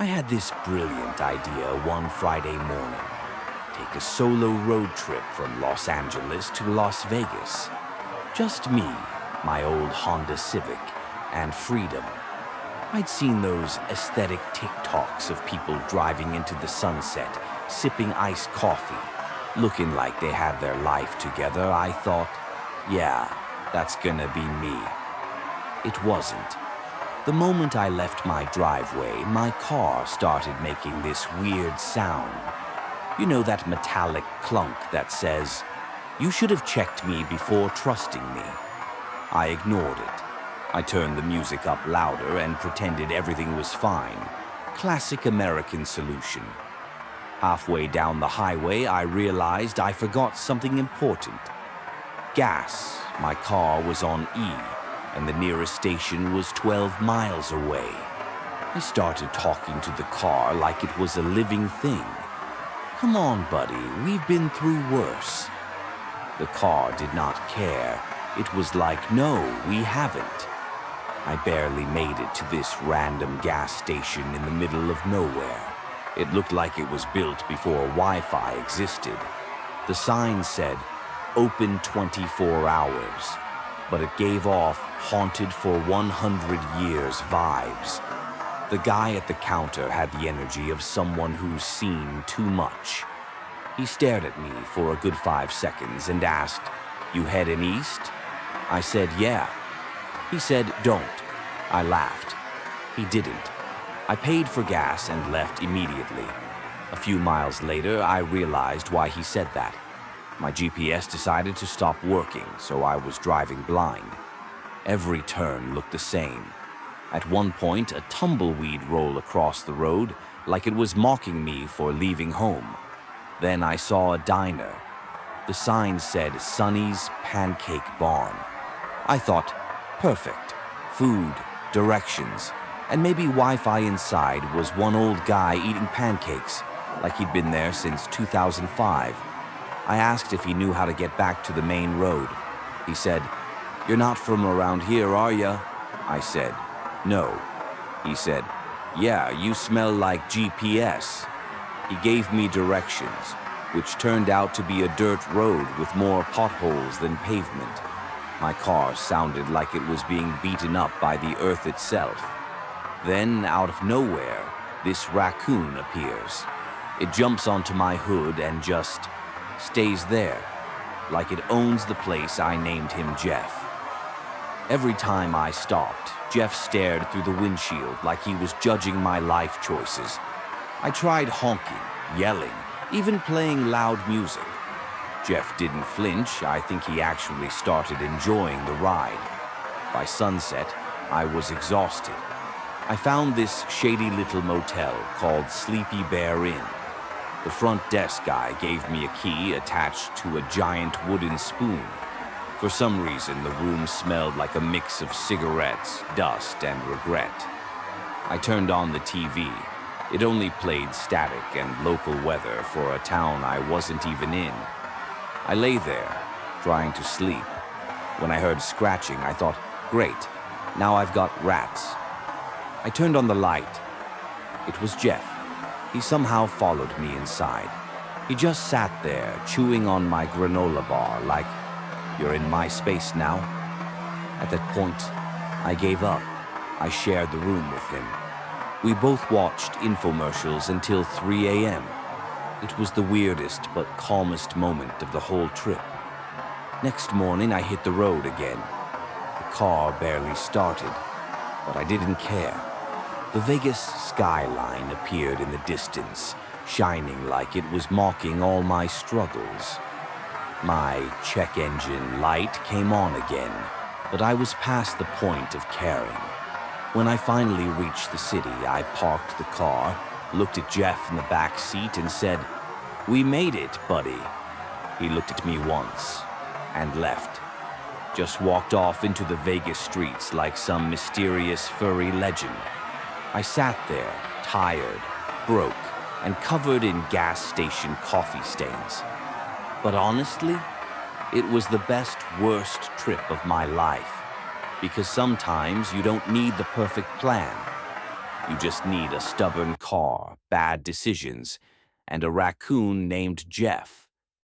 I had this brilliant idea one Friday morning. Take a solo road trip from Los Angeles to Las Vegas. Just me, my old Honda Civic, and freedom. I'd seen those aesthetic TikToks of people driving into the sunset, sipping iced coffee, looking like they had their life together. I thought, yeah, that's gonna be me. It wasn't. The moment I left my driveway, my car started making this weird sound. You know, that metallic clunk that says, "You should have checked me before trusting me." I ignored it. I turned the music up louder and pretended everything was fine. Classic American solution. Halfway down the highway, I realized I forgot something important. Gas. My car was on E, and the nearest station was 12 miles away. I started talking to the car like it was a living thing. "Come on, buddy, we've been through worse." The car did not care. It was like, "No, we haven't." I barely made it to this random gas station in the middle of nowhere. It looked like it was built before Wi-Fi existed. The sign said, "Open 24 hours," but it gave off haunted for 100 years vibes. The guy at the counter had the energy of someone who's seen too much. He stared at me for a good 5 seconds and asked, "You heading east?" I said, "Yeah." He said, "Don't." I laughed. He didn't. I paid for gas and left immediately. A few miles later, I realized why he said that. My GPS decided to stop working, so I was driving blind. Every turn looked the same. At one point, a tumbleweed rolled across the road like it was mocking me for leaving home. Then I saw a diner. The sign said Sonny's Pancake Barn. I thought, perfect. Food, directions, and maybe Wi-Fi inside was one old guy eating pancakes, like he'd been there since 2005. I asked if he knew how to get back to the main road. He said, "You're not from around here, are ya?" I said, "No." He said, "Yeah, you smell like GPS." He gave me directions, which turned out to be a dirt road with more potholes than pavement. My car sounded like it was being beaten up by the earth itself. Then, out of nowhere, this raccoon appears. It jumps onto my hood and just stays there, like it owns the place I named him Jeff. Every time I stopped, Jeff stared through the windshield like he was judging my life choices. I tried honking, yelling, even playing loud music. Jeff didn't flinch. I think he actually started enjoying the ride. By sunset, I was exhausted. I found this shady little motel called Sleepy Bear Inn. The front desk guy gave me a key attached to a giant wooden spoon. For some reason, the room smelled like a mix of cigarettes, dust, and regret. I turned on the TV. It only played static and local weather for a town I wasn't even in. I lay there, trying to sleep. When I heard scratching, I thought, great, now I've got rats. I turned on the light. It was Jeff. He somehow followed me inside. He just sat there, chewing on my granola bar like, "You're in my space now." At that point, I gave up. I shared the room with him. We both watched infomercials until 3 a.m. It was the weirdest but calmest moment of the whole trip. Next morning, I hit the road again. The car barely started, but I didn't care. The Vegas skyline appeared in the distance, shining like it was mocking all my struggles. My check engine light came on again, but I was past the point of caring. When I finally reached the city, I parked the car, looked at Jeff in the back seat and said, "We made it, buddy." He looked at me once and left. Just walked off into the Vegas streets like some mysterious furry legend. I sat there, tired, broke, and covered in gas station coffee stains. But honestly, it was the best, worst trip of my life. Because sometimes you don't need the perfect plan. You just need a stubborn car, bad decisions, and a raccoon named Jeff.